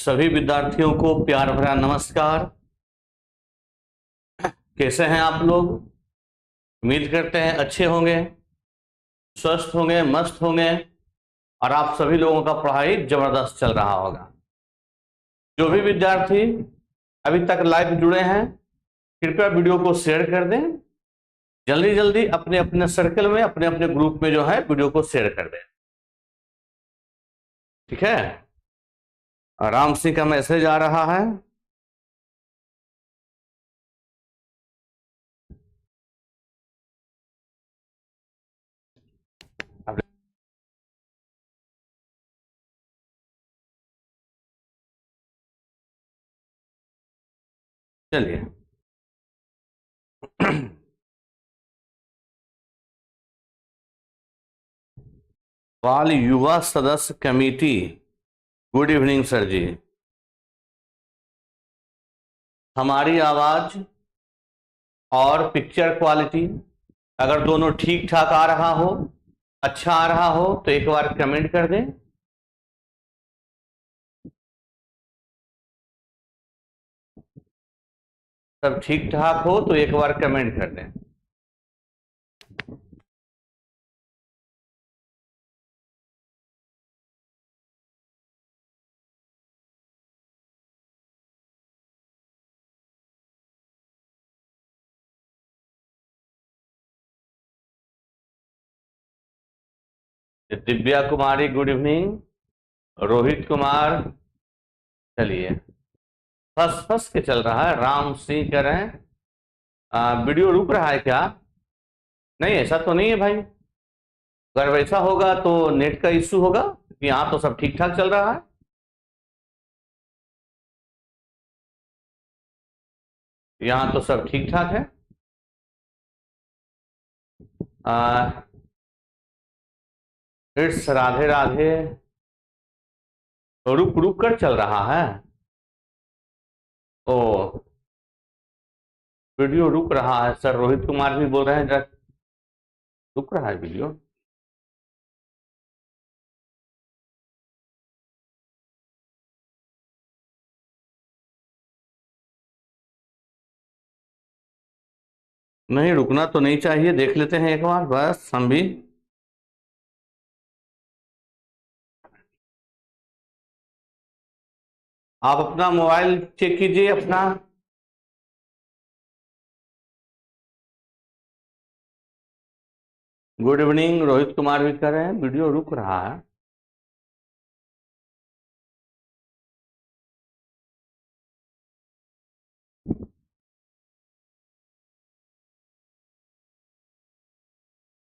सभी विद्यार्थियों को प्यार भरा नमस्कार। कैसे हैं आप लोग? उम्मीद करते हैं अच्छे होंगे, स्वस्थ होंगे, मस्त होंगे और आप सभी लोगों का पढ़ाई जबरदस्त चल रहा होगा। जो भी विद्यार्थी अभी तक लाइव जुड़े हैं, कृपया वीडियो को शेयर कर दें। जल्दी जल्दी अपने अपने सर्कल में, अपने अपने ग्रुप में जो है वीडियो को शेयर कर दें। ठीक है, राम सिंह का मैसेज आ रहा है। चलिए बाल युवा सदस्य कमेटी, गुड इवनिंग सर जी। हमारी आवाज और पिक्चर क्वालिटी अगर दोनों ठीक ठाक आ रहा हो, अच्छा आ रहा हो तो एक बार कमेंट कर दें। सब ठीक ठाक हो तो एक बार कमेंट कर दें। दिव्या कुमारी गुड इवनिंग, रोहित कुमार, चलिए फंस फंस के चल रहा है। राम सिंह कह रहे हैं वीडियो रुक रहा है क्या? नहीं, ऐसा तो नहीं है भाई। अगर वैसा होगा तो नेट का इश्यू होगा, क्योंकि यहाँ तो सब ठीक ठाक चल रहा है। यहाँ तो सब ठीक ठाक है। इट्स राधे राधे, रुक रुक कर चल रहा है। ओ, वीडियो रुक रहा है सर। रोहित कुमार भी बोल रहे हैं रुक रहा है वीडियो। नहीं, रुकना तो नहीं चाहिए, देख लेते हैं एक बार बस हम भी। आप अपना मोबाइल चेक कीजिए अपना। गुड इवनिंग, रोहित कुमार भी कर रहे हैं वीडियो रुक रहा है।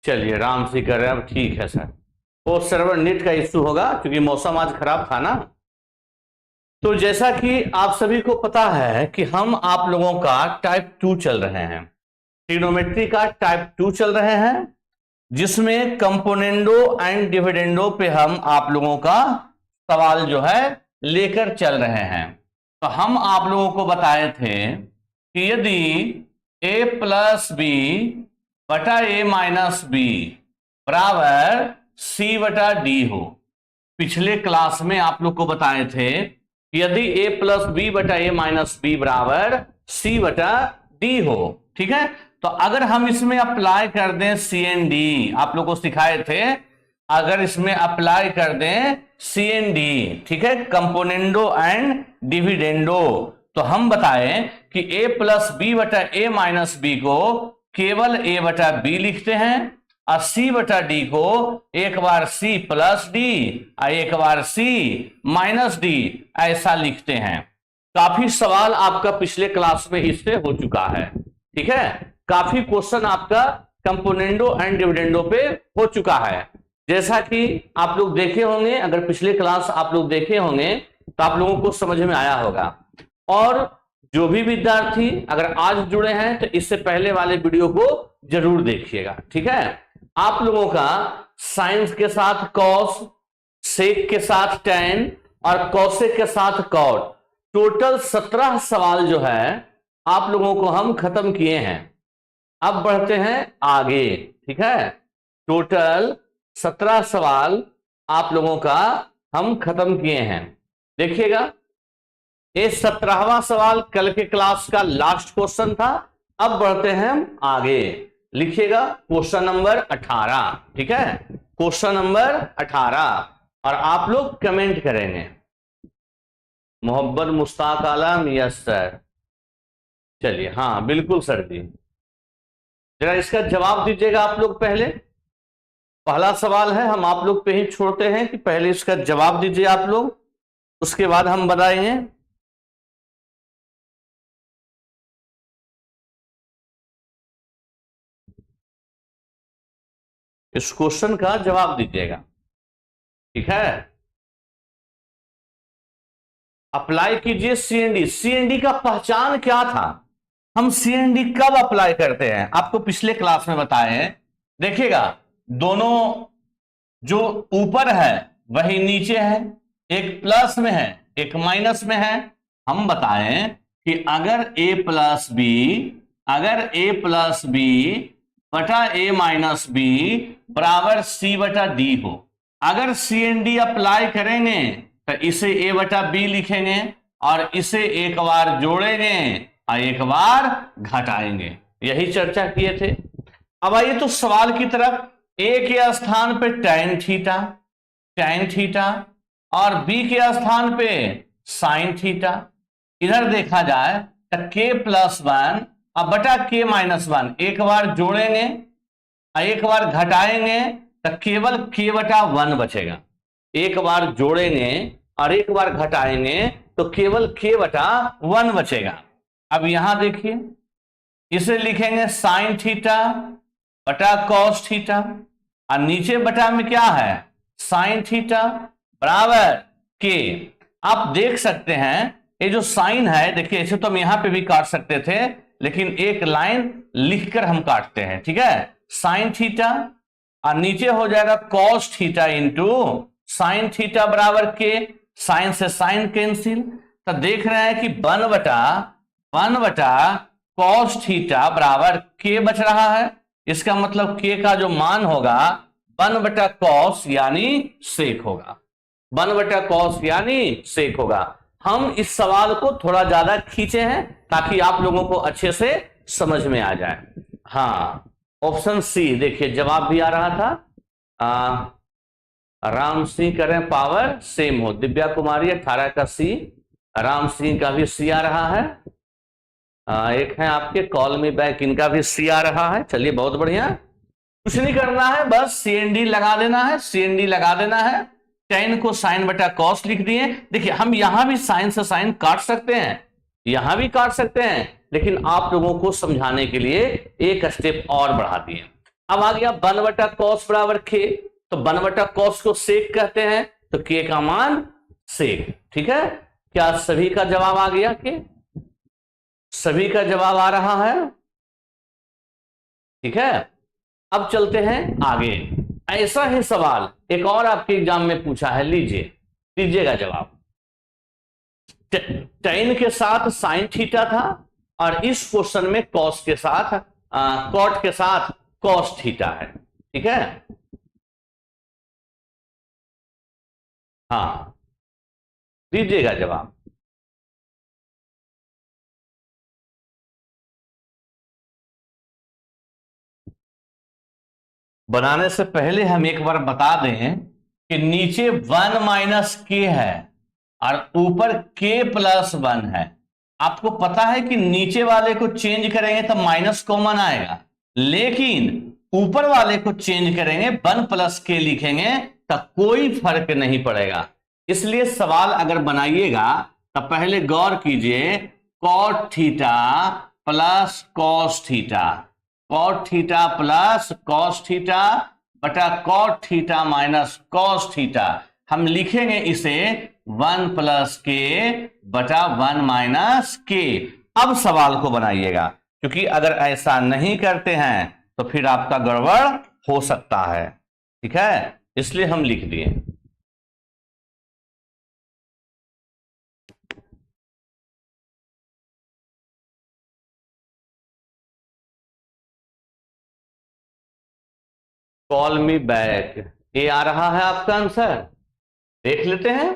चलिए राम से कर रहे हैं, अब ठीक है सर। वो सर्वर नेट का इश्यू होगा क्योंकि मौसम आज खराब था ना। तो जैसा कि आप सभी को पता है कि हम आप लोगों का टाइप 2 चल रहे हैं, ट्रिग्नोमेट्री का टाइप 2 चल रहे हैं, जिसमें कंपोनेंडो एंड डिविडेंडो पे हम आप लोगों का सवाल जो है लेकर चल रहे हैं। तो हम आप लोगों को बताए थे कि यदि a प्लस बी बटा a माइनस बी बराबर c बटा डी हो, पिछले क्लास में आप लोग को बताए थे कि यदि a प्लस बी बटा a माइनस बी बराबर c बटा डी हो, ठीक है। तो अगर हम इसमें अप्लाई कर दें सी एन डी, आप लोग को सिखाए थे, अगर इसमें अप्लाई कर दें सी एन डी, ठीक है, कंपोनेंडो एंड डिविडेंडो, तो हम बताएं कि a प्लस बी बटा a माइनस बी को केवल a बटा b लिखते हैं और c बटा d को एक बार c प्लस d और एक बार c माइनस d ऐसा लिखते हैं। काफी सवाल आपका पिछले क्लास में इससे हो चुका है, ठीक है। काफी क्वेश्चन आपका कंपोनेंडो एंड डिविडेंडो पे हो चुका है, जैसा कि आप लोग देखे होंगे। अगर पिछले क्लास आप लोग देखे होंगे तो आप लोगों को समझ में आया होगा। और जो भी विद्यार्थी अगर आज जुड़े हैं तो इससे पहले वाले वीडियो को जरूर देखिएगा, ठीक है। आप लोगों का साइंस के साथ कॉस, सेक के साथ टैन और कॉसेक के साथ कॉट, टोटल 17 सवाल जो है आप लोगों को हम खत्म किए हैं। अब बढ़ते हैं आगे, ठीक है। टोटल 17 सवाल आप लोगों का हम खत्म किए हैं। देखिएगा ये 17वां सवाल कल के क्लास का लास्ट क्वेश्चन था। अब बढ़ते हैं हम आगे। लिखिएगा क्वेश्चन नंबर 18। ठीक है, क्वेश्चन नंबर 18 और आप लोग कमेंट करेंगे। मोहब्बत मुश्ताक आलम, यस सर। चलिए, हाँ बिल्कुल सर जी। जरा इसका जवाब दीजिएगा आप लोग। पहले पहला सवाल है, हम आप लोग पे ही छोड़ते हैं कि पहले इसका जवाब दीजिए आप लोग, उसके बाद हम बताएंगे। इस क्वेश्चन का जवाब दीजिएगा। ठीक है, अप्लाई कीजिए सीएनडी। सीएनडी का पहचान क्या था? हम सीएनडी कब अप्लाई करते हैं आपको पिछले क्लास में बताए हैं। देखिएगा, दोनों जो ऊपर है वही नीचे है, एक प्लस में है एक माइनस में है। हम बताएं कि अगर a प्लस बी, अगर a प्लस बी बटा a माइनस बी बराबर c बटा डी हो, अगर सी एन डी अप्लाई करेंगे तो इसे a बटा बी लिखेंगे और इसे एक बार जोड़ेंगे और एक बार घटाएंगे। यही चर्चा किए थे। अब आइए तो सवाल की तरफ। a के स्थान पे tan थीटा, tan थीटा और b के स्थान पे sin थीटा। इधर देखा जाए तो k प्लस वन अब बटा k माइनस वन, एक बार जोड़ेंगे और एक बार घटाएंगे तो केवल k बटा वन बचेगा। एक बार जोड़ेंगे और एक बार घटाएंगे तो केवल k बटा वन बचेगा। अब यहां देखिए, इसे लिखेंगे साइन थीटा बटा कॉस थीटा और नीचे बटा में क्या है, साइन थीटा बराबर के। आप देख सकते हैं ये जो साइन है, देखिए इसे तो हम यहां पे भी काट सकते थे, लेकिन एक लाइन लिखकर हम काटते हैं। ठीक है, साइन थीटा और नीचे हो जाएगा cos theta into sine theta बराबर के। साइन से साइन कैंसिल, तो देख रहे हैं कि वन बटा कॉस थीटा बराबर के बच रहा है। इसका मतलब के का जो मान होगा 1 बटा कॉस यानी सेक होगा, 1 बटा कॉस यानी सेक होगा। हम इस सवाल को थोड़ा ज्यादा खींचे हैं ताकि आप लोगों को अच्छे से समझ में आ जाए। हाँ, ऑप्शन सी देखिए जवाब भी आ रहा था। राम सिंह करें पावर सेम हो, दिव्या कुमारी 18 का सी, राम सिंह का भी सी आ रहा है। एक है आपके कॉल मी बैक, इनका भी सी आ रहा है। चलिए बहुत बढ़िया, कुछ नहीं करना है, बस सीएनडी लगा देना है, सीएनडी लगा देना है। tan को साइन बटा कॉस लिख दिए। देखिए हम यहां भी साइन से साइन काट सकते हैं, यहां भी काट सकते हैं, लेकिन आप लोगों को समझाने के लिए एक स्टेप और बढ़ा दिए। अब आ गया 1 बटा कॉस बराबर के, तो 1 बटा कॉस को सेक कहते हैं, तो के का मान सेक। ठीक है, क्या सभी का जवाब आ गया? के सभी का जवाब आ रहा है? ठीक है, अब चलते हैं आगे। ऐसा ही सवाल एक और आपके एग्जाम में पूछा है, लीजिएगा जवाब। tan के साथ साइन थीटा था और इस क्वेश्चन में कॉस के साथ कॉट के साथ कॉस थीटा है। ठीक है, हाँ दीजिएगा जवाब। बनाने से पहले हम एक बार बता दें कि नीचे 1 माइनस के है और ऊपर k प्लस 1 है। आपको पता है कि नीचे वाले को चेंज करेंगे तो माइनस कॉमन आएगा, लेकिन ऊपर वाले को चेंज करेंगे 1 प्लस के लिखेंगे तो कोई फर्क नहीं पड़ेगा। इसलिए सवाल अगर बनाइएगा तो पहले गौर कीजिए, cot theta plus cos theta, cot theta plus cos theta बटा cot theta minus cos theta. हम लिखेंगे इसे 1 प्लस के बटा 1 माइनस के। अब सवाल को बनाइएगा, क्योंकि अगर ऐसा नहीं करते हैं तो फिर आपका गड़बड़ हो सकता है। ठीक है, इसलिए हम लिख दिए। कॉल मी बैक, ये आ रहा है आपका आंसर, देख लेते हैं।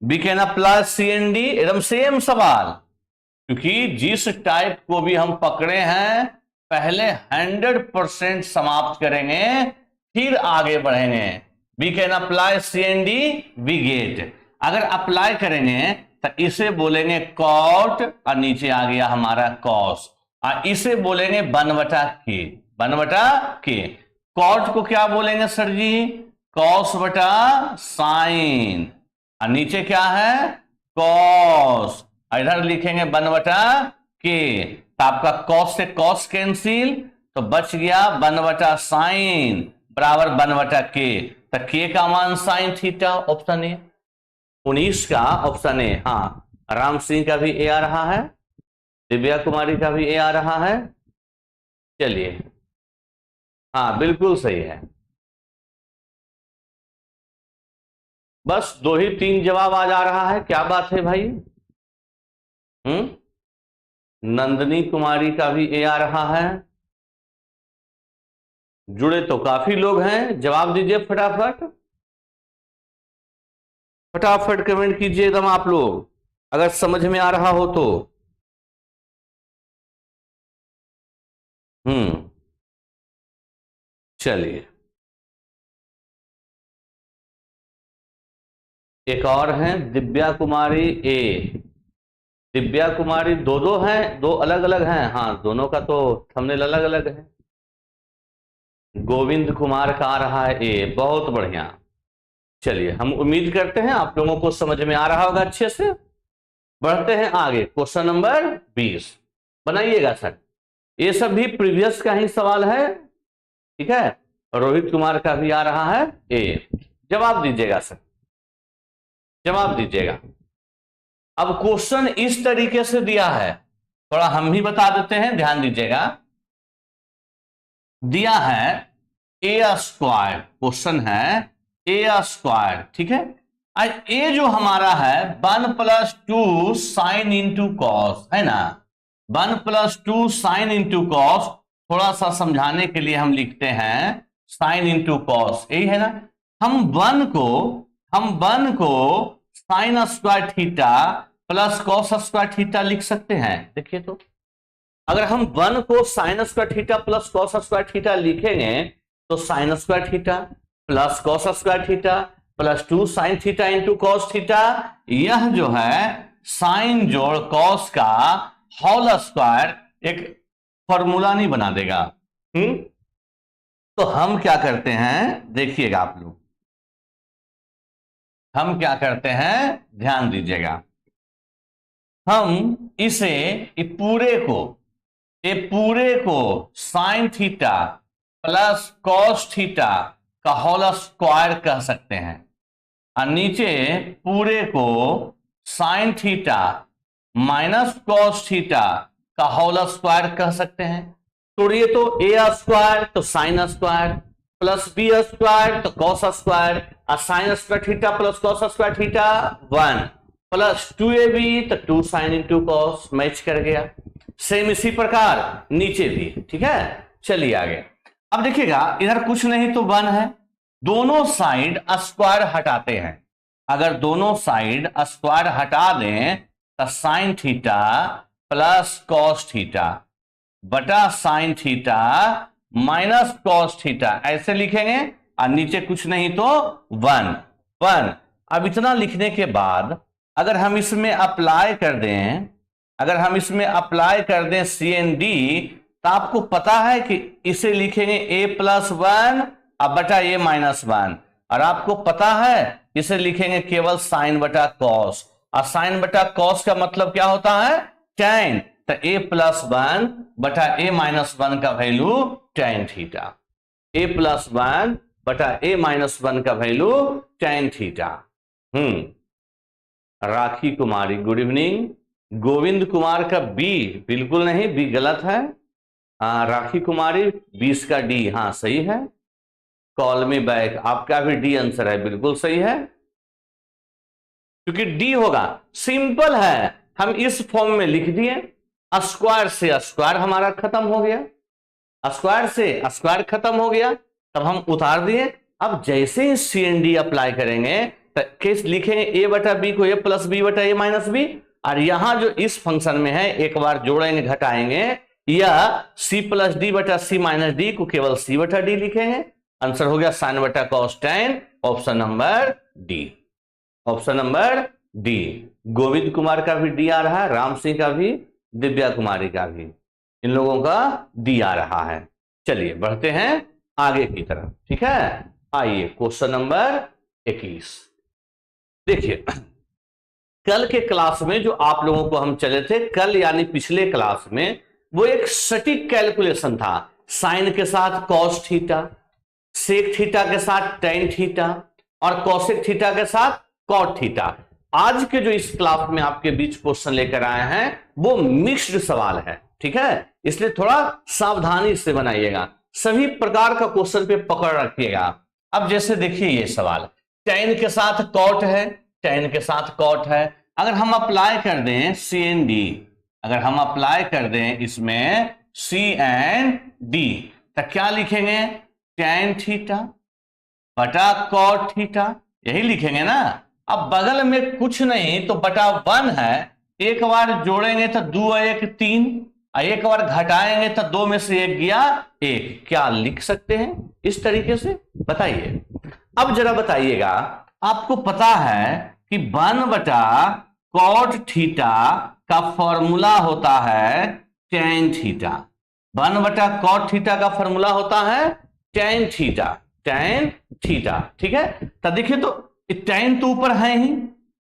वी कैन अप्लाई CND, एकदम सेम सवाल, क्योंकि जिस टाइप को भी हम पकड़े हैं पहले 100% समाप्त करेंगे फिर आगे बढ़ेंगे। We can apply CND, we get. अगर अप्लाई करेंगे तो इसे बोलेंगे कॉट और नीचे आ गया हमारा कॉस, और इसे बोलेंगे 1/k, 1/k। कॉट को क्या बोलेंगे सर जी? कॉस बटा साइन, और नीचे क्या है? कॉस, इधर लिखेंगे 1/k। तो आपका कॉस से कॉस कैंसिल, तो बच गया 1/sin बराबर 1/k। तो k का मान साइन थीटा, ऑप्शन ए। 19 का ऑप्शन ए। हाँ, राम सिंह का भी ए आ रहा है, दिव्या कुमारी का भी ए आ रहा है। चलिए, हाँ बिल्कुल सही है। बस 2 ही 3 जवाब आ जा रहा है, क्या बात है भाई। नंदनी कुमारी का भी ए आ रहा है। जुड़े तो काफी लोग हैं, जवाब दीजिए फटाफट, फटाफट कमेंट कीजिए एकदम आप लोग, अगर समझ में आ रहा हो तो। चलिए, एक और हैं दिव्या कुमारी ए। दिव्या कुमारी दो हैं, दो अलग अलग हैं। हाँ, दोनों का तो थंबनेल अलग अलग है। गोविंद कुमार का आ रहा है ए, बहुत बढ़िया। चलिए, हम उम्मीद करते हैं आप लोगों को समझ में आ रहा होगा अच्छे से। बढ़ते हैं आगे, क्वेश्चन नंबर 20 बनाइएगा सर। ये सब भी प्रीवियस का ही सवाल है, ठीक है। रोहित कुमार का भी आ रहा है ए। जवाब दीजिएगा सर, जवाब दीजिएगा। अब क्वेश्चन इस तरीके से दिया है, थोड़ा हम भी बता देते हैं, ध्यान दीजिएगा। दिया है ए स्क्वायर, क्वेश्चन है ए स्क्वायर, ठीक है। आज ए जो हमारा है 1 + 2 साइन इंटू कॉस, है ना। 1 + 2 साइन इंटू कॉस, थोड़ा सा समझाने के लिए हम लिखते हैं साइन इंटू कॉस, यही है ना। हम 1 को sign square theta plus cos square theta लिख सकते हैं। देखिए तो, अगर हम 1 को sign square theta plus cos square theta लिखेंगे तो sine square theta plus cos square theta plus 2 sine theta into cos theta, यह जो है साइन जोड़ कॉस का होल स्क्वायर एक फॉर्मूला नहीं बना देगा। तो हम क्या करते हैं, देखिएगा आप लोग, हम क्या करते हैं, ध्यान दीजिएगा। हम इसे पूरे को sine theta plus cos theta का होल स्क्वायर कह सकते हैं, और नीचे पूरे को sine theta minus cos theta का होल स्क्वायर कह सकते हैं। तोड़िए तो, ए स्क्वायर तो sine square plus B square तो कॉस स्क्वायर, और sine square theta plus cos square theta 1 plus 2ab तो 2 साइन इंटू कॉस, मैच कर गया। सेम इसी प्रकार नीचे भी, ठीक है। चलिए आगे। अब देखिएगा, इधर कुछ नहीं तो 1 है, दोनों साइड स्क्वायर हटाते हैं। अगर दोनों साइड स्क्वायर हटा दें तो sine theta plus cos theta बटा sine theta minus cos theta, ऐसे लिखेंगे, और नीचे कुछ नहीं तो 1। अब इतना लिखने के बाद अगर हम इसमें अप्लाई कर दें CND, तो आपको पता है कि इसे लिखेंगे a+1 अब बटा a-1, और आपको पता है इसे लिखेंगे केवल साइन बटा कॉस, और साइन बटा कॉस का मतलब क्या होता है, tan। तो a+1 बटा a-1 का वैल्यू tan थीटा, a+1 बटा a-1 का वैल्यू tan थीटा। राखी कुमारी गुड इवनिंग। गोविंद कुमार का बी, बिल्कुल नहीं, बी गलत है। राखी कुमारी 20 का डी, हाँ सही है। कॉल मी बैक, आपका भी डी आंसर है, बिल्कुल सही है, क्योंकि डी होगा। सिंपल है, हम इस फॉर्म में लिख दिए, स्क्वायर से स्क्वायर हमारा खत्म हो गया, स्क्वायर से स्क्वायर खत्म हो गया, तब हम उतार दिए। अब जैसे ही CND अप्लाई करेंगे केस लिखेंगे ए बटा बी को ए प्लस बी बटा ए माइनस बी, और यहां जो इस फंक्शन में है एक बार जोड़ेंगे घटाएंगे, या सी प्लस डी बटा सी माइनस डी को केवल सी बटा डी लिखेंगे। आंसर हो गया साइन बटा cos tan, option number D. Option number D. Govind Kumar का भी डी आ रहा है, राम सिंह का भी, दिव्या कुमारी का भी, इन लोगों का डी आ रहा है। चलिए बढ़ते हैं आगे की तरफ, ठीक है। आइए क्वेश्चन नंबर 21 देखिए। कल के क्लास में जो आप लोगों को हम चले थे, कल यानी पिछले क्लास में, वो एक सटीक कैलकुलेशन था। साइन के साथ कॉस थीटा, सेक थीटा के साथ टेन थीटा, और कॉसेक थीटा के साथ कॉट थीटा। आज के जो इस क्लास में आपके बीच क्वेश्चन लेकर आए हैं वो मिक्स्ड सवाल है, ठीक है, इसलिए थोड़ा सावधानी से बनाइएगा, सभी प्रकार का क्वेश्चन पे पकड़ रखिएगा। अब जैसे देखिए ये सवाल टेन के साथ कॉट है, टेन के साथ कॉट है, अगर हम अप्लाई कर दें सी एन डी, अगर हम अप्लाई कर दें इसमें सी एन डी, तो क्या लिखेंगे, टेन थीटा बटा कॉट थीटा, यही लिखेंगे ना। अब बगल में कुछ नहीं तो बटा 1 है, एक बार जोड़ेंगे तो 2 और 1 3, और एक बार घटाएंगे तो 2 में से 1 गया 1। क्या लिख सकते हैं इस तरीके से, बताइए। अब जरा बताइएगा, आपको पता है कि 1 बटा कॉट थीटा का फॉर्मूला होता है टेन थीटा। 1 बटा कॉट थीटा का फॉर्मूला होता है टेन थीटा, टेन थीटा, ठीक है। तो देखिए तो टेन तो ऊपर है ही,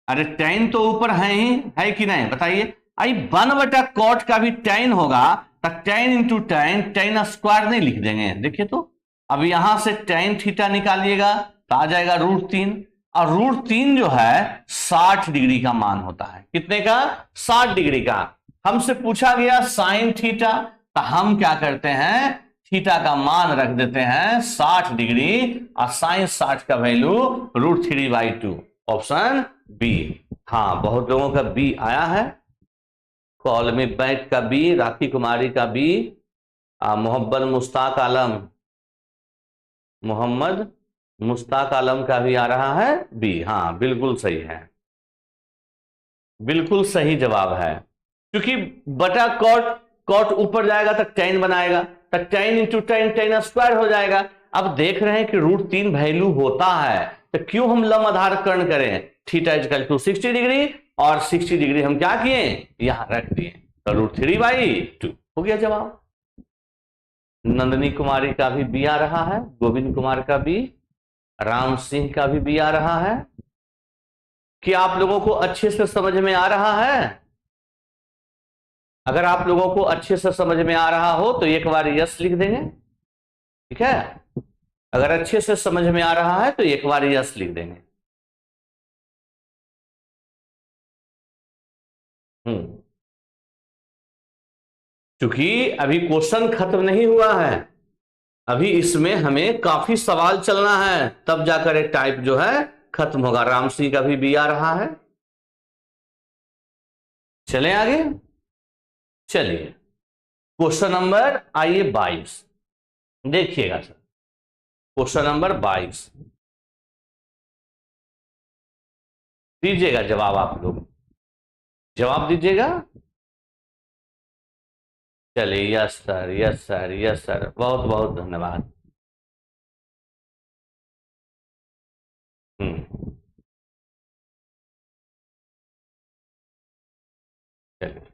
अरे टेन तो ऊपर है ही, है कि नहीं बताइए। आई 1 बटा कॉट का भी टेन होगा तो ten into ten, ten square नहीं लिख देंगे। देखिए तो अब यहां से टेन थीटा निकालिएगा तो आ जाएगा √3, और √3 जो है 60 डिग्री का मान होता है। कितने का, 60 डिग्री का। हमसे पूछा गया साइन थीटा, तो हम क्या करते हैं, थीटा का मान रख देते हैं 60 डिग्री, और साइन 60 का वैल्यू √3/2, ऑप्शन बी। हाँ, बहुत लोगों का बी आया है, कॉल में बैंक का बी, राखी कुमारी का बी, मोहम्मद मुश्ताक आलम, मोहम्मद मुश्ताक आलम का भी आ रहा है बी। हाँ बिल्कुल सही है, बिल्कुल सही जवाब है, क्योंकि बटा कॉट, कॉट ऊपर जाएगा तो टेन बनाएगा, तो ten into ten, ten square हो जाएगा। अब देख रहे हैं कि √3 वैल्यू होता है, तो क्यों हम लम आधार कर्ण करें, थीटा इक्वल टू 60 डिग्री, और 60 डिग्री हम क्या किए, यहां रख दिए, तो √3/2 हो गया जवाब। नंदनी कुमारी का भी बी आ रहा है, गोविंद कुमार का बी, राम सिंह का भी बी आ रहा है। कि आप लोगों को अच्छे से समझ में आ रहा है? अगर आप लोगों को अच्छे से समझ में आ रहा हो तो एक बार यस लिख देंगे, ठीक है। अगर अच्छे से समझ में आ रहा है तो एक बार यस लिख देंगे। क्योंकि अभी क्वेश्चन खत्म नहीं हुआ है, अभी इसमें हमें काफी सवाल चलना है, तब जाकर एक टाइप जो है खत्म होगा। राम सिंह का भी बी आ रहा है। चलें आगे, चलिए क्वेश्चन नंबर आइए 22 देखिएगा सर। क्वेश्चन नंबर 22 दीजिएगा जवाब, आप लोग जवाब दीजिएगा। चलिए yes sir, yes sir, yes sir, बहुत बहुत धन्यवाद। चलिए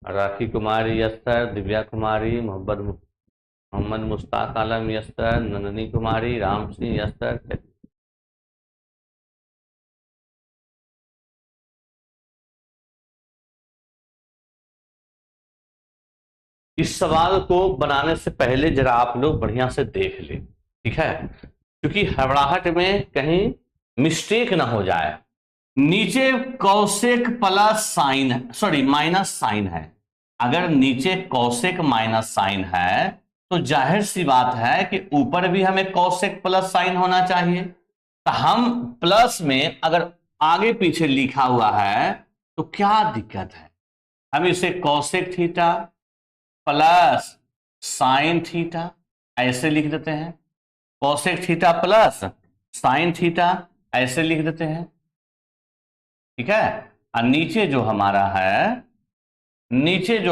राखी कुमारी यस सर, दिव्या कुमारी, मोहम्मद मुश्ताक आलम यस सर, नंदनी कुमारी, राम सिंह यस सर। इस सवाल को बनाने से पहले जरा आप लोग बढ़िया से देख लें, ठीक है, क्योंकि हड़बड़ाहट में कहीं मिस्टेक ना हो जाए। नीचे cosec plus sine, sorry minus sine है, अगर नीचे कौसेक माइनस साइन है तो जाहिर सी बात है कि ऊपर भी हमें कौसेक प्लस साइन होना चाहिए। तो हम प्लस में अगर आगे पीछे लिखा हुआ है तो क्या दिक्कत है, हम इसे कौसेक थीटा प्लस साइन थीटा ऐसे लिख देते हैं, कौसेक थीटा प्लस साइन थीटा ऐसे लिख देते हैं, ठीक है। और नीचे जो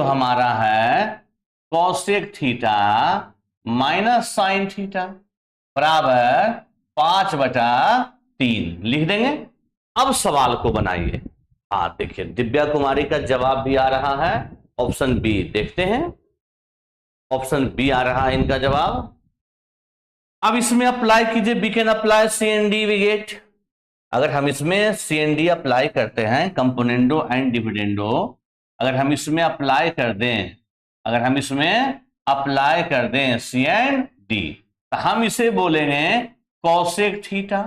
हमारा है cosec theta minus sign theta बराबर 5/3 लिख देंगे। अब सवाल को बनाइए। हाँ देखिए, दिव्या कुमारी का जवाब भी आ रहा है, ऑप्शन बी। देखते हैं, ऑप्शन बी आ रहा है इनका जवाब। अब इसमें अप्लाई कीजिए, we can apply CND we get. अगर हम इसमें CND अप्लाई करते हैं, कंपोनेंडो एंड डिविडेंडो, अगर हम इसमें अप्लाई कर दें CND, तो हम इसे बोलेंगे कॉसेक थीटा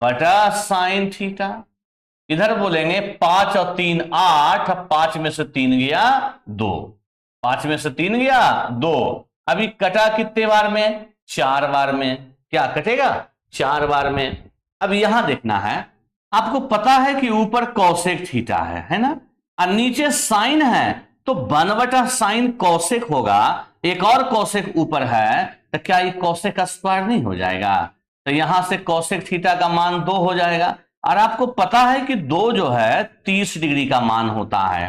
बटा साइन थीटा। इधर बोलेंगे 5 और 3 8, 5 में से 3 गया 2, 5 में से 3 गया 2। अभी कटा कितने बार में? 4 बार में। क्या कटेगा? 4 बार में। अब यहां देखना है, आपको पता है कि ऊपर कॉसेक थीटा है ना, और नीचे साइन है, तो 1/sin कॉसेक होगा। एक और कॉसेक ऊपर है, तो क्या ये कॉसेक का स्क्वायर नहीं हो जाएगा? तो यहां से कॉसेक थीटा का मान 2 हो जाएगा। और आपको पता है कि 2 जो है 30 डिग्री का मान होता है।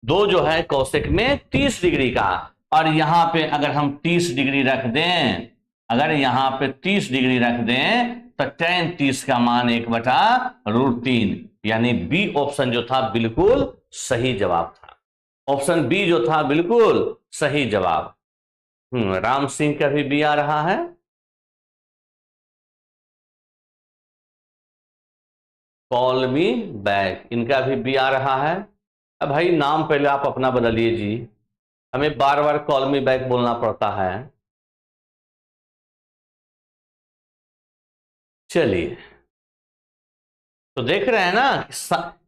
2 जो है कॉसेक में 30 डिग्री का, और यहां पे अगर हम 30 डिग्री रख दें, तो tan 30 का मान 1/√3, यानी बी ऑप्शन जो था बिल्कुल सही जवाब था। ऑप्शन बी जो था बिल्कुल सही जवाब। राम सिंह का भी बी आ रहा है। कॉल मी बैक, इनका भी बी आ रहा है। अब भाई नाम पहले आप अपना बदलिए जी, हमें बार बार कॉल मी बैक बोलना पड़ता है। चलिए, तो देख रहे हैं ना,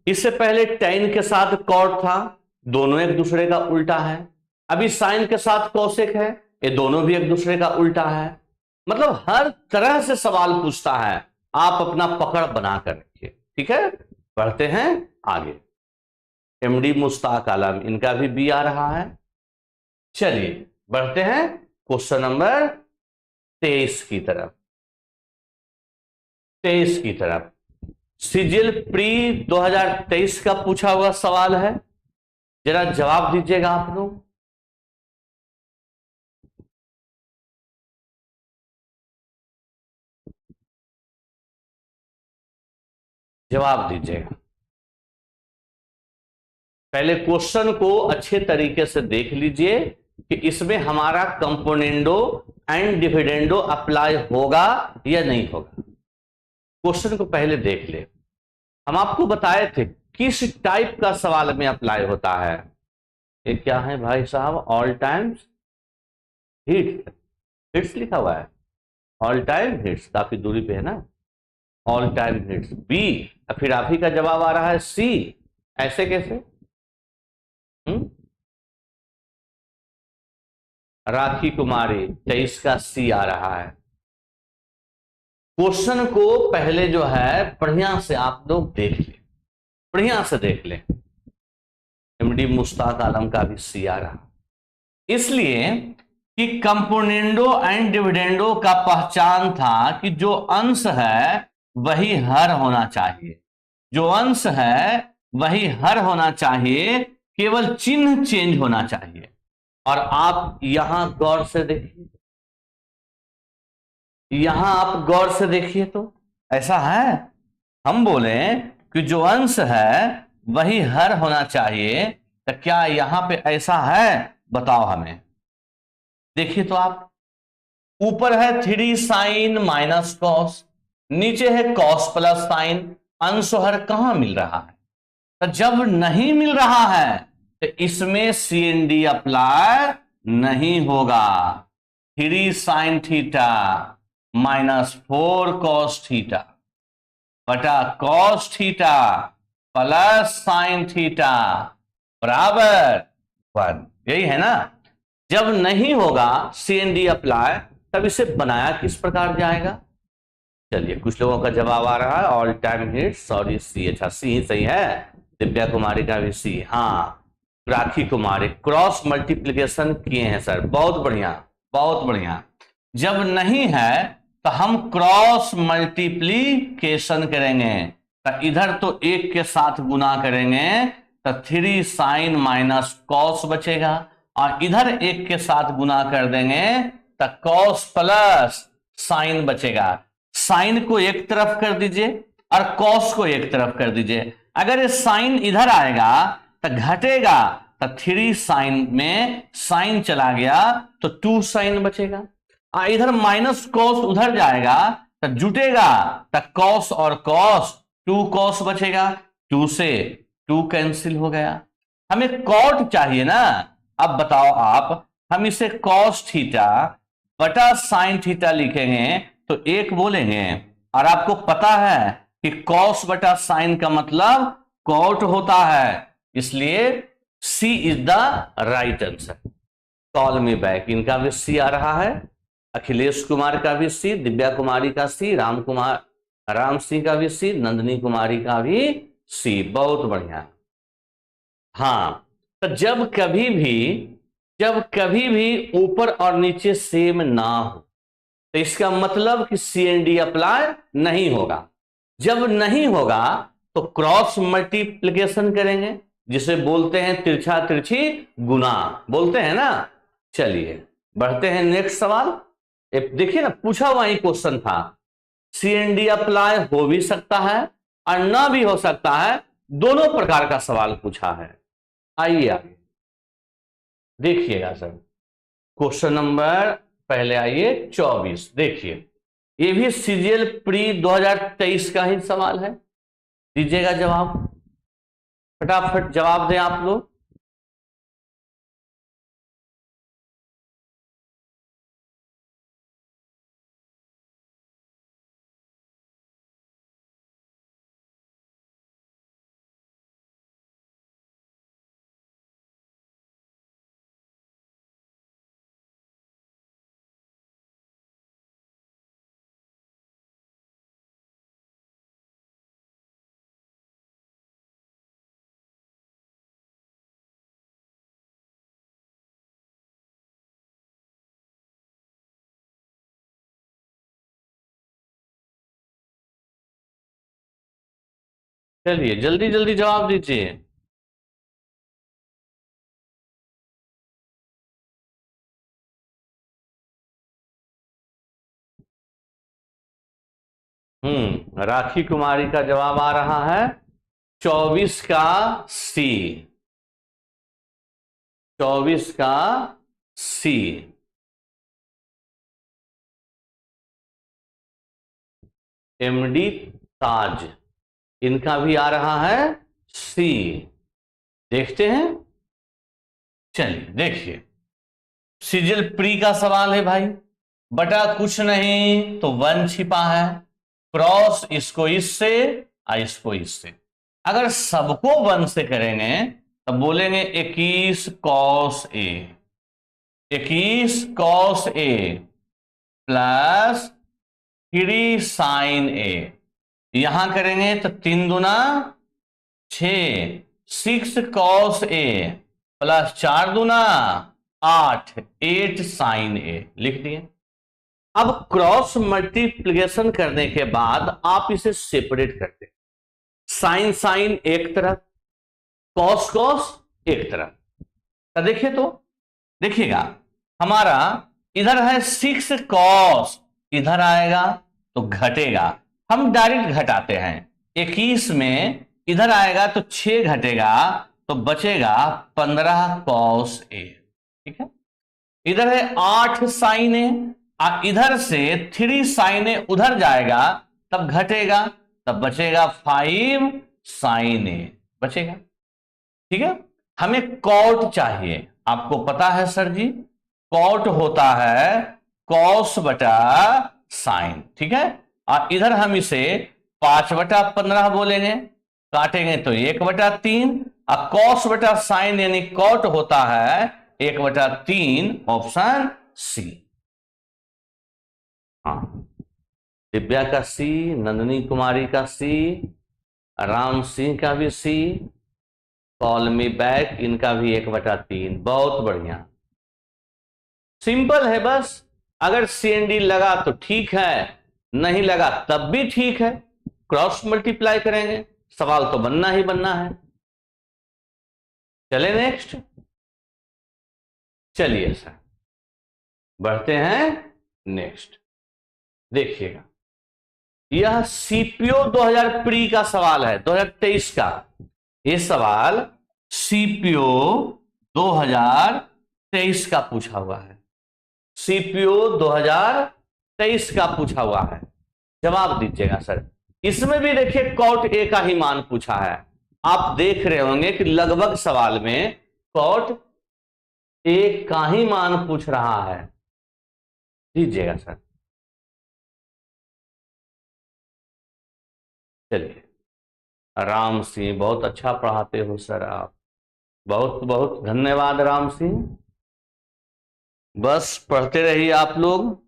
इससे पहले tan के साथ कॉट था, दोनों एक दूसरे का उल्टा है। अभी साइन के साथ कॉसेक है, ये दोनों भी एक दूसरे का उल्टा है। मतलब हर तरह से सवाल पूछता है, आप अपना पकड़ बना कर रखिए, ठीक है। बढ़ते हैं आगे। MD मुश्ताक आलम, इनका भी बी आ रहा है। चलिए बढ़ते हैं क्वेश्चन नंबर 23 की तरफ। सिजिल प्री 2023 का पूछा हुआ सवाल है, जरा जवाब दीजिएगा आप लोग। जवाब दीजिएगा। पहले क्वेश्चन को अच्छे तरीके से देख लीजिए कि इसमें हमारा कंपोनेंडो एंड डिविडेंडो अप्लाई होगा या नहीं होगा। क्वेश्चन को पहले देख ले। हम आपको बताए थे किस टाइप का सवाल में अप्लाई होता है। ये क्या है भाई साहब? ऑल टाइम्स हिट्स लिखा हुआ है। ऑल टाइम हिट्स काफी दूरी पे है ना, ऑल टाइम हिट्स बी। फिर आप ही का जवाब आ रहा है सी। ऐसे कैसे? राखी कुमारी 23 का सी आ रहा है। क्वेश्चन को पहले जो है बढ़िया से आप लोग देख लें, बढ़िया से देख लें। MD मुश्ताक आलम का भी सी आ रहा, इसलिए कि कंपोनेंडो एंड डिविडेंडो का पहचान था कि जो अंश है वही हर होना चाहिए, जो अंश है वही हर होना चाहिए, केवल चिन्ह चेंज होना चाहिए। और आप यहां गौर से देखिए, यहां आप गौर से देखिए तो ऐसा है। हम बोले कि जो अंश है वही हर होना चाहिए, तो क्या यहां पे ऐसा है? बताओ हमें। देखिए तो आप, ऊपर है 3 साइन माइनस कॉस, नीचे है कॉस प्लस साइन। अंश हर कहां मिल रहा है? तो जब नहीं मिल रहा है तो इसमें CND अप्लाई नहीं होगा। 3 sine theta minus 4 cos theta बटा cos theta plus sine theta बराबर 1। यही है ना। जब नहीं होगा CND अप्लाई, तब इसे बनाया किस प्रकार जाएगा? चलिए, कुछ लोगों का जवाब आ रहा है all time hit, sorry C. अच्छा, सी सही है। दिव्या कुमारी का भी सी। हाँ, राखी कुमारी क्रॉस मल्टीप्लीकेशन किए हैं सर, बहुत बढ़िया बहुत बढ़िया। जब नहीं है तो हम क्रॉस मल्टीप्लीकेशन करेंगे, तो इधर तो 1 के साथ गुना करेंगे तो 3 साइन माइनस कॉस बचेगा, और इधर 1 के साथ गुना कर देंगे तो कॉस प्लस साइन बचेगा। साइन को एक तरफ कर दीजिए और कॉस को एक तरफ कर दीजिए। अगर ये साइन इधर आएगा तो घटेगा, तो 3 साइन में साइन चला गया तो 2 साइन बचेगा, और इधर माइनस कॉस उधर जाएगा तो जुटेगा, तो कॉस और कॉस 2 कॉस बचेगा, 2 से 2 कैंसिल हो गया। हमें कॉट चाहिए ना। अब बताओ आप, हम इसे कॉस थीटा बटा साइन थीटा लिखेंगे तो 1 बोलेंगे, और आपको पता है कि कॉस बटा साइन का मतलब कॉट होता है, इसलिए C is the right answer. Call me back, इनका भी सी आ रहा है, अखिलेश कुमार का भी सी, दिव्या कुमारी का सी, राम सिंह का भी सी, नंदिनी कुमारी का भी सी। बहुत बढ़िया। हाँ, तो जब कभी भी ऊपर और नीचे सेम ना हो तो इसका मतलब कि CND अप्लाई नहीं होगा। जब नहीं होगा तो क्रॉस मल्टीप्लिकेशन करेंगे, जिसे बोलते हैं तिरछा तिरछी गुना, बोलते हैं ना। चलिए बढ़ते हैं नेक्स्ट सवाल। देखिए ना, पूछा हुआ ही क्वेश्चन था। CND अप्लाई हो भी सकता है और ना भी हो सकता है, दोनों प्रकार का सवाल पूछा है। आइए आगे देखिएगा सर, क्वेश्चन नंबर पहले आइए 24। देखिए, ये भी CGL प्री 2023 का ही सवाल है। दीजिएगा जवाब, फटाफट जवाब दें आप लोग। चलिए जल्दी जल्दी जवाब दीजिए। राखी कुमारी का जवाब आ रहा है 24 का सी, 24 का सी। MD ताज, इनका भी आ रहा है सी। देखते हैं, चलिए देखिए, सीजल प्री का सवाल है भाई। बटा कुछ नहीं तो 1 छिपा है, क्रॉस इसको इससे और इसको इससे। अगर सबको 1 से करेंगे तो बोलेंगे 21 cos A, 21 cos A plus 3 sign ए। यहां करेंगे तो 3 दूना 6, 6 कॉस ए प्लस 4 दूना 8, 8 साइन ए। लिख दिए। अब क्रॉस मल्टीप्लिकेशन करने के बाद आप इसे सेपरेट करते हैं, साइन साइन एक तरफ, कॉस कॉस एक तरफ। तो देखिए, तो देखिएगा, हमारा इधर है 6 कॉस, इधर आएगा तो घटेगा, हम डायरेक्ट घटाते हैं। 21 में इधर आएगा तो 6 घटेगा तो बचेगा 15 कॉस ए। ठीक है, इधर है 8 साइन ए, इधर से 3 साइन ए उधर जाएगा तब घटेगा, तब बचेगा 5 साइन ए बचेगा। ठीक है, हमें कॉट चाहिए। आपको पता है सर जी, कॉट होता है कॉस बटा साइन। ठीक है, और इधर हम इसे 5 बटा 15 बोलेंगे, काटेंगे तो 1 बटा 3, और कॉस बटा साइन यानी कॉट होता है 1 बटा 3, ऑप्शन सी। हाँ, दिव्या का सी, नंदिनी कुमारी का सी, राम सिंह का भी सी, कॉल मी बैक इनका भी 1 बटा 3। बहुत बढ़िया, सिंपल है बस। अगर CND लगा तो ठीक है, नहीं लगा तब भी ठीक है, क्रॉस मल्टीप्लाई करेंगे, सवाल तो बनना ही बनना है। चले नेक्स्ट, चलिए सर बढ़ते हैं नेक्स्ट। देखिएगा, यह CPO 2000 प्री का सवाल है, 2023 का। यह सवाल CPO 2023 का पूछा हुआ है, CPO 2023 का पूछा हुआ है। जवाब दीजिएगा सर। इसमें भी देखिए कॉट A का ही मान पूछा है। आप देख रहे होंगे कि लगभग सवाल में कॉट A का ही मान पूछ रहा है। दीजिएगा सर। चलिए, राम सिंह बहुत अच्छा पढ़ाते हो सर आप, बहुत बहुत धन्यवाद राम सिंह। बस पढ़ते रहिए आप लोग।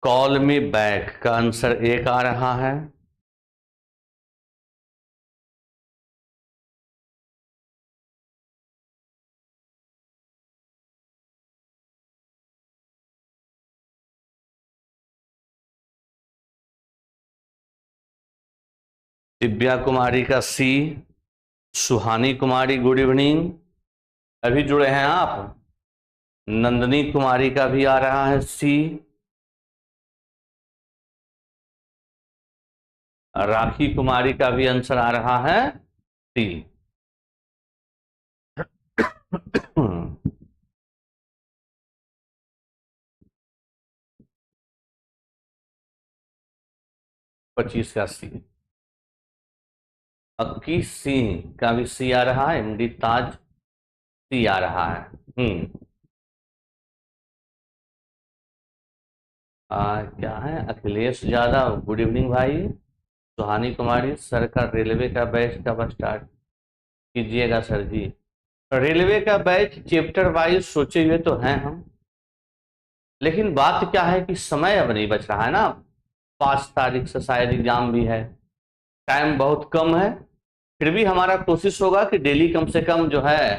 कॉल मी बैक का आंसर 1 आ रहा है। दिव्या कुमारी का C, सुहानी कुमारी गुड इवनिंग, अभी जुड़े हैं आप। नंदनी कुमारी का भी आ रहा है C, राखी कुमारी का भी आंसर आ रहा है C। 25 का C। अक्की सिंह का भी C आ रहा है, MD ताज C आ रहा है। क्या है, अखिलेश यादव गुड इवनिंग भाई। सुहानी कुमारी, सर का रेलवे का बैच कब स्टार्ट कीजिएगा सर जी? रेलवे का बैच चैप्टर वाइज सोचे हुए तो हैं हम, लेकिन बात क्या है कि समय अब नहीं बच रहा है ना। 5 तारीख से शायद एग्जाम भी है, टाइम बहुत कम है। फिर भी हमारा कोशिश होगा कि डेली कम से कम जो है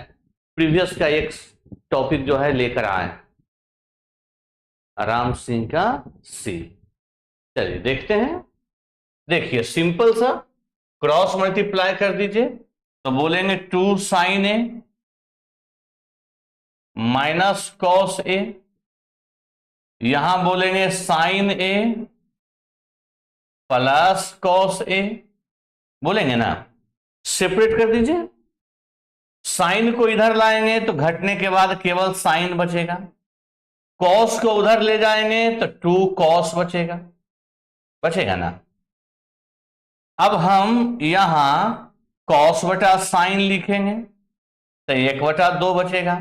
प्रीवियस का एक टॉपिक जो है लेकर आए। राम सिंह का C। चलिए देखते हैं। देखिए सिंपल सा क्रॉस मल्टीप्लाई कर दीजिए, तो बोलेंगे 2 sin A minus cos A, यहां बोलेंगे sine A plus cos A, बोलेंगे ना। सेपरेट कर दीजिए, साइन को इधर लाएंगे तो घटने के बाद केवल साइन बचेगा, कॉस को उधर ले जाएंगे तो 2 कॉस बचेगा, बचेगा ना। अब हम यहां कॉस बटा साइन लिखेंगे तो 1/2 बचेगा,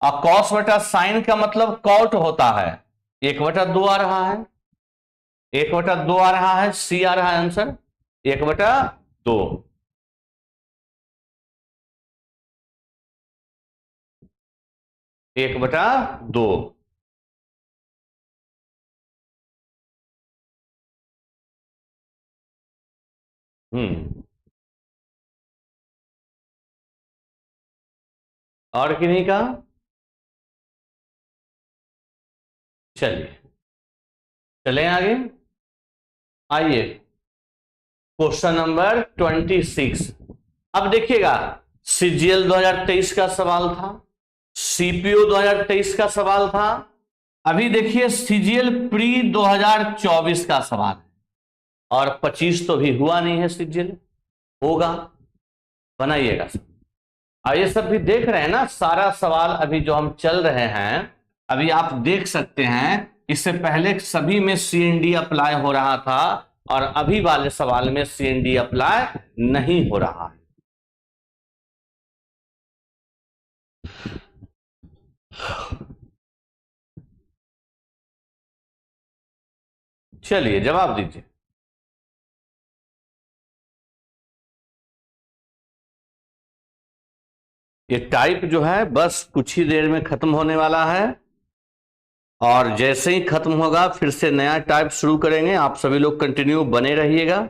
और कॉस बटा साइन का मतलब कॉट होता है, 1/2 आ रहा है, 1/2 आ रहा है, C आ रहा है आंसर 1/2। 1/2। और किन्हीं का? चलिए चलें आगे। आइए क्वेश्चन नंबर 26। अब देखिएगा, CGL 2023 का सवाल था, CPO 2023 का सवाल था, अभी देखिए CGL प्री 2024 का सवाल है, और 25 तो भी हुआ नहीं है, CGL होगा, बनाइएगा सब। और ये सब भी देख रहे हैं ना, सारा सवाल अभी जो हम चल रहे हैं, अभी आप देख सकते हैं, इससे पहले सभी में CND अप्लाई हो रहा था, और अभी वाले सवाल में CND अप्लाई नहीं हो रहा है। चलिए जवाब दीजिए। ये टाइप जो है बस कुछ ही देर में खत्म होने वाला है, और जैसे ही खत्म होगा फिर से नया टाइप शुरू करेंगे। आप सभी लोग कंटिन्यू बने रहिएगा।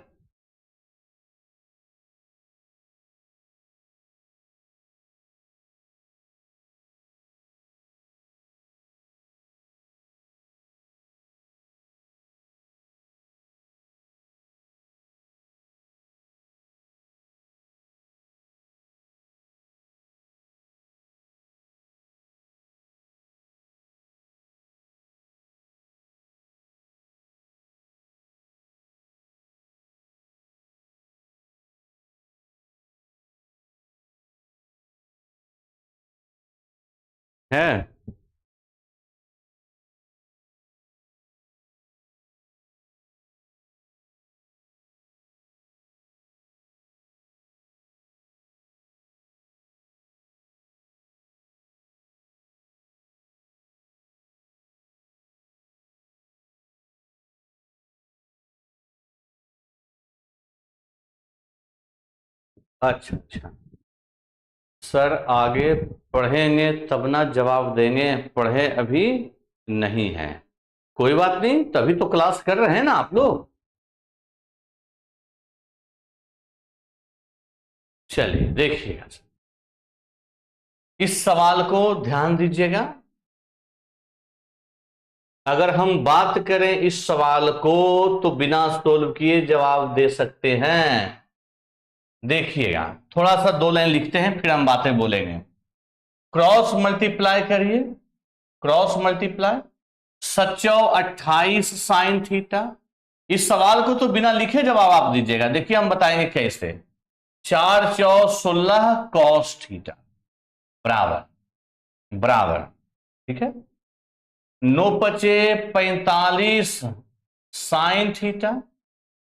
है अच्छा अच्छा सर, आगे पढ़ेंगे तब ना जवाब देंगे, पढ़े अभी नहीं है। कोई बात नहीं, तभी तो क्लास कर रहे हैं ना आप लोग। चलिए देखिएगा, इस सवाल को ध्यान दीजिएगा। अगर हम बात करें इस सवाल को तो बिना सोल्व किए जवाब दे सकते हैं। देखिएगा, थोड़ा सा 2 लाइन लिखते हैं फिर हम बातें बोलेंगे। क्रॉस मल्टीप्लाई करिए, क्रॉस मल्टीप्लाई 27 साइन थीटा। इस सवाल को तो बिना लिखे जवाब आप दीजिएगा। देखिए हम बताएंगे कैसे। 4 चौ 16 कॉस थीटा बराबर बराबर, ठीक है, 9 पचे 45 साइन थीटा,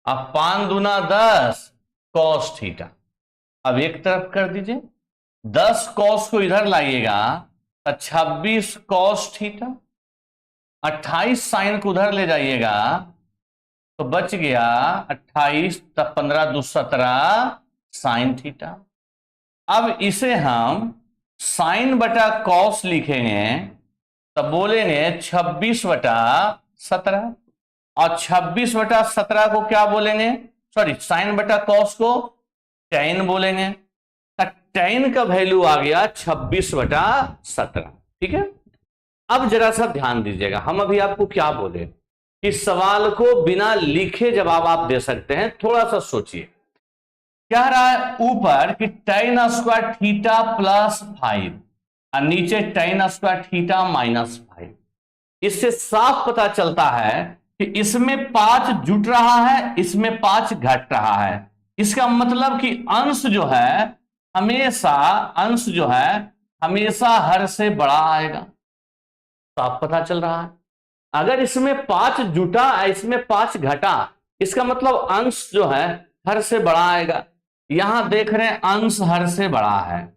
अब 5 दूना 10 कॉस थीटा। अब एक तरफ कर दीजिए, 10 कॉस को इधर लाइएगा तो 26 कॉस थीटा, 28 साइन को उधर ले जाइएगा तो बच गया 28, तब 15 दू 17 साइन थीटा। अब इसे हम साइन बटा कॉस लिखेंगे तब बोलेंगे 26/17, और 26/17 को क्या बोलेंगे, सॉरी साइन बटा कॉस को tan बोलेंगे। tan का वैल्यू आ गया 26/17, ठीक है। अब जरा सा ध्यान दीजिएगा, हम अभी आपको क्या बोले कि सवाल को बिना लिखे जवाब आप दे सकते हैं। थोड़ा सा सोचिए, कह रहा है ऊपर कि tan स्क्वायर थीटा +5 और नीचे tan स्क्वायर थीटा -5। इससे साफ पता चलता है कि इसमें 5 जुट रहा है, इसमें 5 घट रहा है। इसका मतलब कि अंश जो है हमेशा हर से बड़ा आएगा। साफ पता चल रहा है, अगर इसमें 5 जुटा इसमें 5 घटा, इसका मतलब अंश जो है हर से बड़ा आएगा। यहां देख रहे हैं अंश हर से बड़ा है,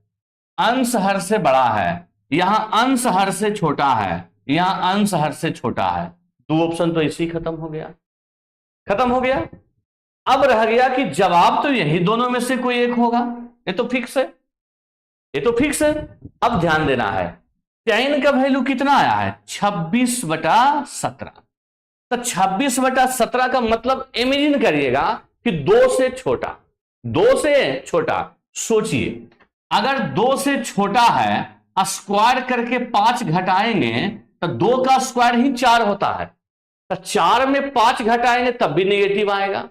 अंश हर से बड़ा है, यहां अंश हर से छोटा है, यहां अंश हर से छोटा है। 2 ऑप्शन तो इसी खत्म हो गया, खत्म हो गया। अब रह गया कि जवाब तो यही दोनों में से कोई एक होगा। ये तो फिक्स है, ये तो फिक्स है। अब ध्यान देना है, tan का वैल्यू कितना आया है 26/17। तो 26/17 का मतलब इमेजिन करिएगा कि 2 से छोटा, 2 से छोटा। सोचिए अगर 2 से छोटा है, स्क्वायर करके 5 घटाएंगे तो 2 का स्क्वायर ही 4 होता है, तो 4 में 5 घटाएंगे तब भी नेगेटिव आएगा।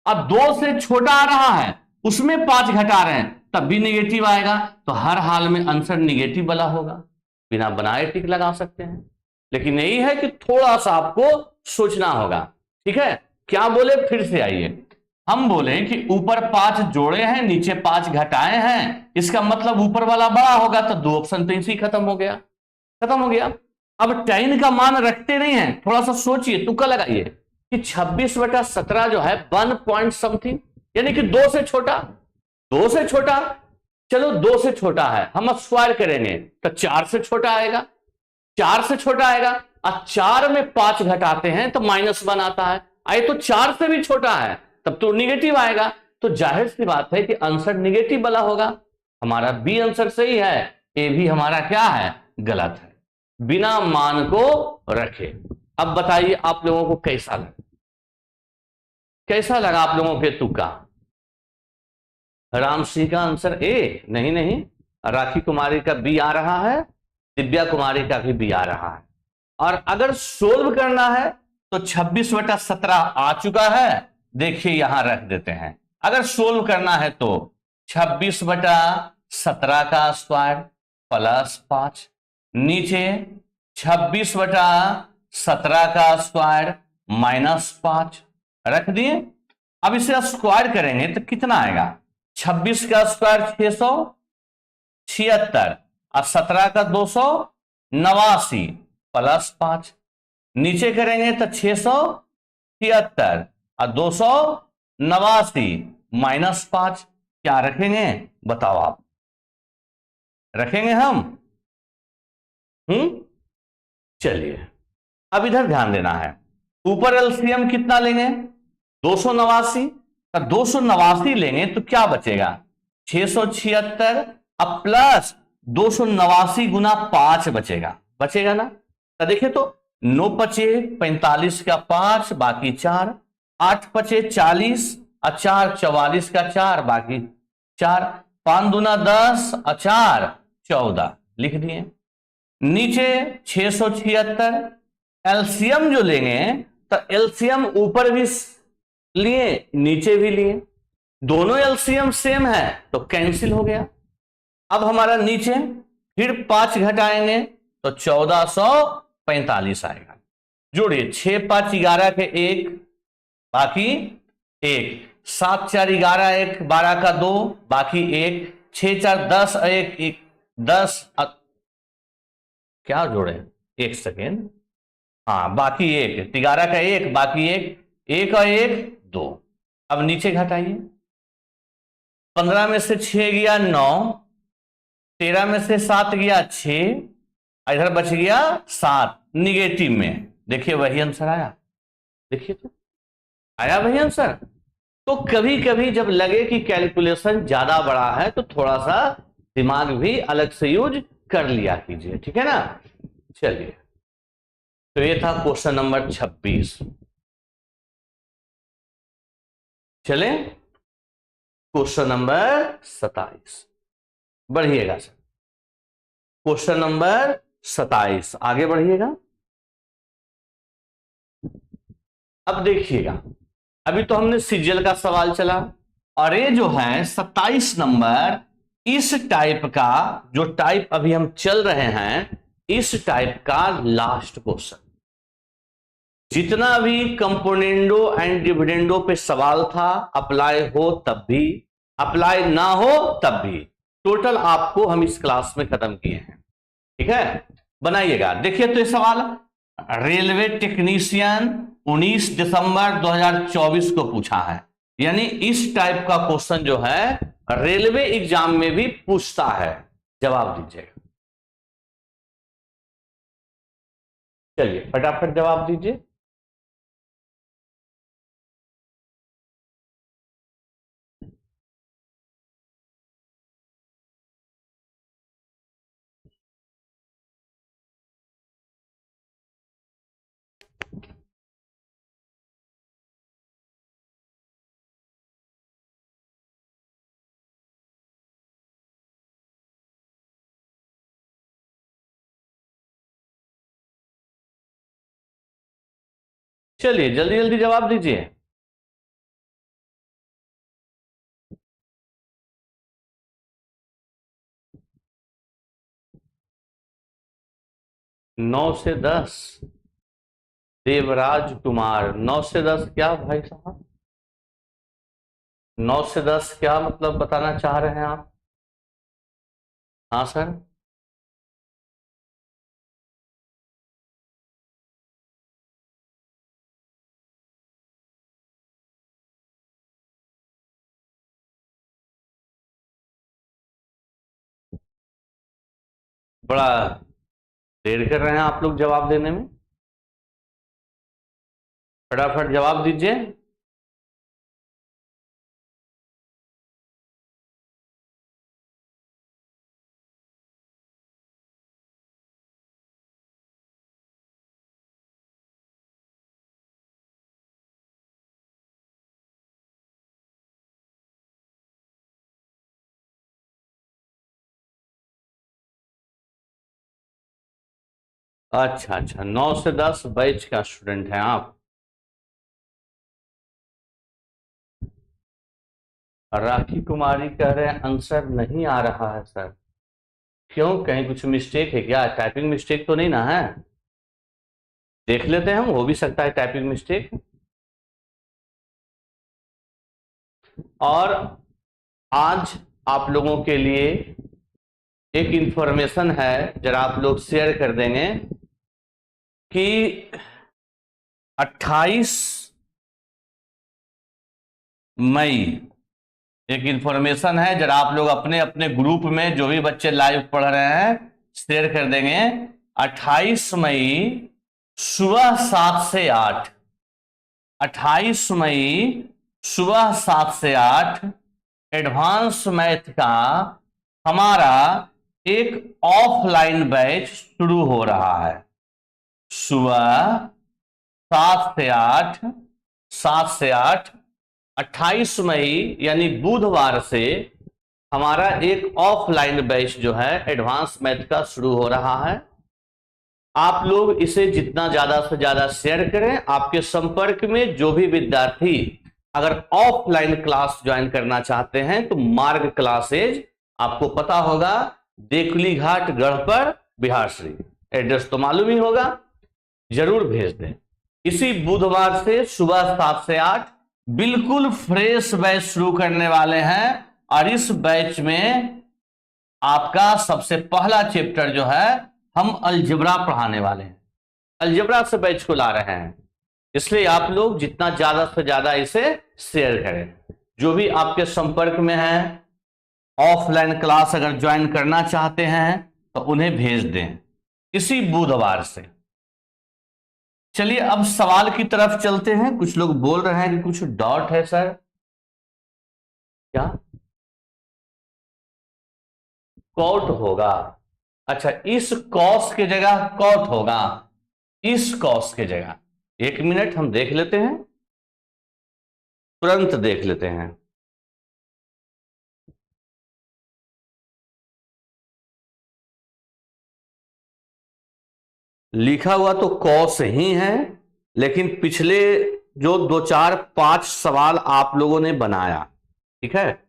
अब 2 से छोटा आ रहा है, उसमें 5 घटा रहे हैं तब भी नेगेटिव आएगा। तो हर हाल में आंसर नेगेटिव वाला होगा। बिना बनाए टिक लगा सकते हैं, लेकिन यही है कि थोड़ा सा आपको सोचना होगा, ठीक है। क्या बोले, फिर से आइए। हम बोले कि ऊपर 5 जोड़े हैं, नीचे 5 घटाए हैं, इसका मतलब ऊपर वाला बड़ा होगा। तो 2 ऑप्शन तो इसी खत्म हो गया, खत्म हो गया। अब tan का मान रखते नहीं है, थोड़ा सा सोचिए, तुक्का लगाइए कि 26/17 जो है 1 पॉइंट समथिंग, यानी कि 2 से छोटा, 2 से छोटा। चलो 2 से छोटा है, हम स्क्वायर करेंगे तो 4 से छोटा आएगा, 4 से छोटा आएगा। और 4 में 5 घटाते हैं तो -1 आता है, आए तो 4 से भी छोटा है तब तो निगेटिव आएगा। तो जाहिर सी बात है कि आंसर निगेटिव वाला होगा। हमारा बी आंसर सही है, ए भी हमारा क्या है, गलत है। बिना मान को रखे। अब बताइए आप लोगों को कैसा लगा, कैसा लगा आप लोगों के तुक्का? राम सिंह का आंसर ए, नहीं नहीं, राखी कुमारी का बी आ रहा है, दिव्या कुमारी का भी बी आ रहा है। और अगर सोल्व करना है तो 26/17 आ चुका है, देखिए यहां रख देते हैं। अगर सोल्व करना है तो 26/17 का स्क्वायर प्लस 5, नीचे 26/17 का स्क्वायर -5 रख दिए। अब इसे स्क्वायर करेंगे तो कितना आएगा? 26 का स्क्वायर 676 और 17 का 289 प्लस 5, नीचे करेंगे तो 676 और 289 -5, क्या रखेंगे बताओ आप? रखेंगे हम? चलिए अब इधर ध्यान देना है, ऊपर एलसीएम कितना लेंगे? 289, 289 लेंगे तो क्या बचेगा? 676 अब प्लस 289 गुना 5 बचेगा, बचेगा ना? तो देखिए तो 9 पचे 45 का 5 बाकी 4, 8 पचे 40 और 4 44 का 4 बाकी 4, 5 दूना 10 और 4 14 लिख दिए। नीचे 676, एलसीएम जो लेंगे तो एलसीएम ऊपर भी लिए नीचे भी लिए, दोनों एलसीएम सेम है तो कैंसिल हो गया। अब हमारा नीचे फिर 5 घटाएंगे तो 1445 आएगा। जोड़िए 6 5 11 के 1 बाकी 1, 7 4 11 1 12 का 2 बाकी 1, 6 4 10 1 1 10 क्या जोड़े? एक सेकेंड, हाँ बाकी 1, 11 का 1 बाकी 1, 1 और 1 2। अब नीचे घटाइए, 15 में से 6 गया 9, 13 में से 7 गया 6, इधर बच गया 7 निगेटिव में। देखिए वही आंसर आया, देखिए तो आया वही आंसर। तो कभी कभी जब लगे कि कैलकुलेशन ज्यादा बड़ा है तो थोड़ा सा दिमाग भी अलग से यूज कर लिया कीजिए, ठीक है ना? चलिए तो ये था क्वेश्चन नंबर 26। चले क्वेश्चन नंबर 27, बढ़िएगा सर। क्वेश्चन नंबर 27 आगे बढ़िएगा। अब देखिएगा, अभी तो हमने सीजीएल का सवाल चला और ये जो है 27 नंबर, इस टाइप का जो टाइप अभी हम चल रहे हैं, इस टाइप का लास्ट क्वेश्चन। जितना भी कंपोनेंडो एंड डिविडेंडो पे सवाल था, अप्लाई हो तब भी, अप्लाई ना हो तब भी, टोटल आपको हम इस क्लास में खत्म किए हैं, ठीक है? बनाइएगा। देखिए तो ये सवाल, रेलवे टेक्नीशियन 19 दिसंबर 2024 को पूछा है, यानी इस टाइप का क्वेश्चन जो है रेलवे एग्जाम में भी पूछता है। जवाब दीजिएगा, चलिए फटाफट जवाब दीजिए। चलिए जल्दी जल्दी जवाब दीजिए। नौ से दस, देवराज कुमार। 9 से 10 क्या भाई साहब? 9 से 10 क्या मतलब बताना चाह रहे हैं आप? हाँ सर, बड़ा देर कर रहे हैं आप लोग जवाब देने में, फटाफट जवाब दीजिए। अच्छा अच्छा, 9 से 10 बैच का स्टूडेंट हैं आप। राखी कुमारी कह रहे हैं आंसर नहीं आ रहा है सर। क्यों, कहीं कुछ मिस्टेक है क्या? टाइपिंग मिस्टेक तो नहीं ना है? देख लेते हैं हम, हो भी सकता है टाइपिंग मिस्टेक। और आज आप लोगों के लिए एक इंफॉर्मेशन है, जरा आप लोग शेयर कर देंगे कि 28 मई एक इंफॉर्मेशन है, जरा आप लोग अपने अपने ग्रुप में जो भी बच्चे लाइव पढ़ रहे हैं शेयर कर देंगे। 28 मई सुबह 7 से 8, 28 मई सुबह 7 से 8 एडवांस मैथ का हमारा एक ऑफलाइन बैच शुरू हो रहा है। सुबह 7 से 8, 7 से 8, 28 मई यानी बुधवार से हमारा एक ऑफलाइन बैच जो है एडवांस मैथ का शुरू हो रहा है। आप लोग इसे जितना ज्यादा से ज्यादा शेयर करें। आपके संपर्क में जो भी विद्यार्थी अगर ऑफलाइन क्लास ज्वाइन करना चाहते हैं तो मार्ग क्लासेज आपको पता होगा, देकुली घाट गढ़पर बिहार शरीफ, एड्रेस तो मालूम ही होगा, जरूर भेज दें। इसी बुधवार से सुबह 7 से 8 बिल्कुल फ्रेश बैच शुरू करने वाले हैं। और इस बैच में आपका सबसे पहला चैप्टर जो है हम अलजेब्रा पढ़ाने वाले हैं। अलजेब्रा से बैच को ला रहे हैं, इसलिए आप लोग जितना ज्यादा से ज्यादा इसे शेयर करें। जो भी आपके संपर्क में है ऑफलाइन क्लास अगर ज्वाइन करना चाहते हैं तो उन्हें भेज दें इसी बुधवार से। चलिए अब सवाल की तरफ चलते हैं। कुछ लोग बोल रहे हैं कि कुछ डॉट है सर, क्या कॉट होगा? अच्छा, इस कॉस के जगह कॉट होगा, इस कॉस के जगह। एक मिनट हम देख लेते हैं, तुरंत देख लेते हैं। लिखा हुआ तो कॉस ही है, लेकिन पिछले जो 2 4 5 सवाल आप लोगों ने बनाया, ठीक है,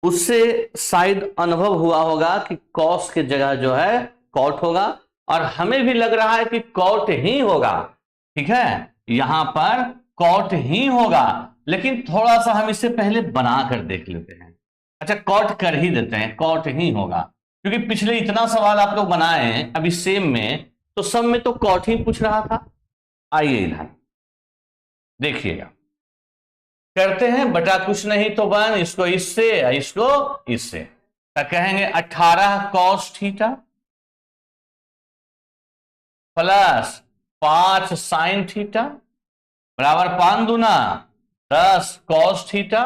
उससे शायद अनुभव हुआ होगा कि कॉस के जगह जो है कॉट होगा। और हमें भी लग रहा है कि कॉट ही होगा, ठीक है, यहां पर कॉट ही होगा। लेकिन थोड़ा सा हम इससे पहले बना कर देख लेते हैं। अच्छा, कॉट कर ही देते हैं, कॉट ही होगा, क्योंकि पिछले इतना सवाल आप लोग बनाए हैं अभी सेम में, तो सब में तो कॉट ही पूछ रहा था। आइए इधर देखिएगा, करते हैं बटा कुछ नहीं तो 1, इसको इससे इसको इससे, तो कहेंगे 18 cos theta plus 5 sign theta बराबर 5 दूना 10 कॉस थीटा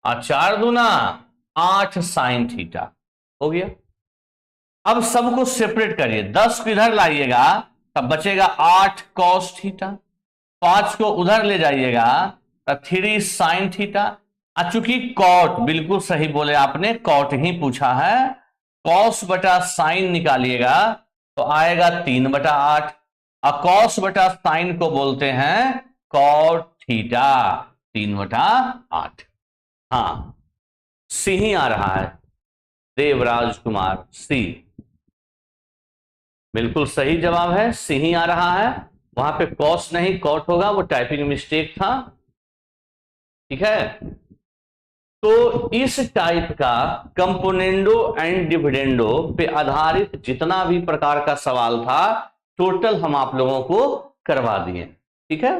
और 4 दूना 8 साइन थीटा। हो गया। अब सबको सेपरेट करिए, 10 को इधर लाइएगा तब बचेगा 8 कॉस थीटा, 5 को उधर ले जाइएगा तब 3 साइन थीटा। चूंकि कॉट, बिल्कुल सही बोले आपने, कॉट ही पूछा है, कॉस बटा साइन निकालिएगा तो आएगा 3/8, और कॉस बटा साइन को बोलते हैं कॉट थीटा, 3/8। हाँ, सी ही आ रहा है, देवराज कुमार सी, बिल्कुल सही जवाब है, सी ही आ रहा है। वहां पे कॉस नहीं कॉट होगा, वो टाइपिंग मिस्टेक था, ठीक है। तो इस टाइप का कंपोनेंडो एंड डिविडेंडो पे आधारित जितना भी प्रकार का सवाल था टोटल हम आप लोगों को करवा दिए, ठीक है,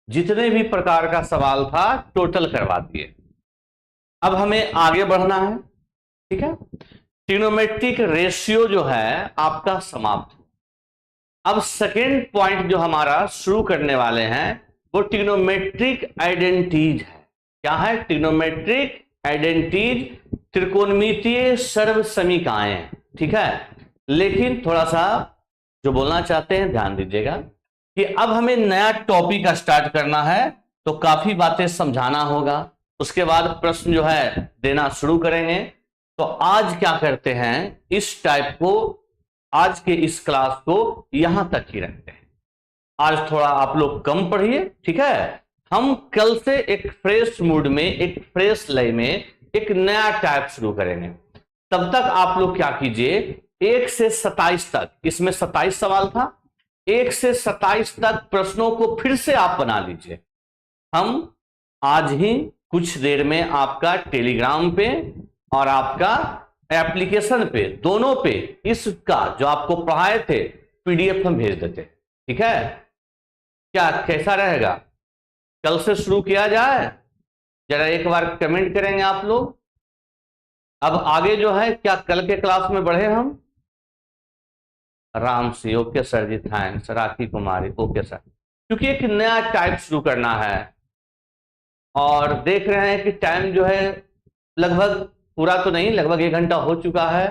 जितने भी प्रकार का सवाल था टोटल करवा दिए। अब हमें आगे बढ़ना है, ठीक है। ट्रिग्नोमेट्रिक रेशियो जो है आपका समाप्त। अब सेकेंड पॉइंट जो हमारा शुरू करने वाले हैं वो ट्रिग्नोमेट्रिक आइडेंटिटीज है। क्या है? ट्रिग्नोमेट्रिक आइडेंटिटीज, त्रिकोणमितीय सर्व समीकरण, ठीक है। लेकिन थोड़ा सा जो बोलना चाहते हैं ध्यान दीजिएगा कि अब हमें नया टॉपिक स्टार्ट करना है, तो काफी बातें समझाना होगा, उसके बाद प्रश्न जो है देना शुरू करेंगे। तो आज क्या करते हैं, इस टाइप को आज के इस क्लास को यहां तक ही रखते हैं। आज थोड़ा आप लोग कम पढ़िए, ठीक है। हम कल से एक फ्रेश मूड में, एक फ्रेश लय में एक नया टाइप शुरू करेंगे। तब तक आप लोग क्या कीजिए, 1 से 27 तक, इसमें 27 सवाल था, 1 से 27 तक प्रश्नों को फिर से आप बना लीजिए। हम आज ही कुछ देर में आपका टेलीग्राम पे और आपका एप्लीकेशन पे, दोनों पे इसका जो आपको पढ़ाए थे पीडीएफ हम भेज देते, ठीक है। क्या कैसा रहेगा, कल से शुरू किया जाए? जरा एक बार कमेंट करेंगे आप लोग। अब आगे जो है, क्या कल के क्लास में बढ़े हम? राम सी, ओके सर जी, थैंक्स। राखी कुमारी, ओके सर। क्योंकि एक नया टाइप शुरू करना है और देख रहे हैं कि टाइम जो है लगभग पूरा तो नहीं, लगभग 1 घंटा हो चुका है।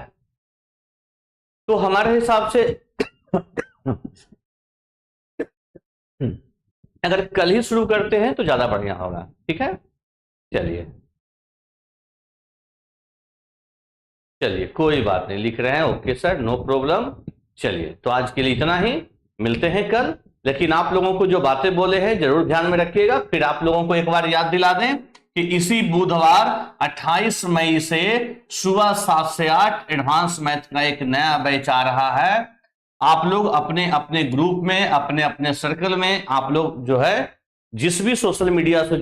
तो हमारे हिसाब से अगर कल ही शुरू करते हैं तो ज्यादा बढ़िया होगा, ठीक है। चलिए चलिए, कोई बात नहीं, लिख रहे हैं, ओके सर, नो प्रॉब्लम। चलिए, तो आज के लिए इतना ही, मिलते हैं कल। लेकिन आप लोगों को जो बातें बोले हैं जरूर ध्यान में रखिएगा। फिर आप लोगों को एक बार याद दिला दें कि इसी बुधवार 28 मई से सुबह 7 से 8 एडवांस मैथ का एक नया बैच आ रहा है। आप लोग अपने अपने ग्रुप में, अपने अपने सर्कल में, आप लोग जो है जिस भी सोशल मीडिया से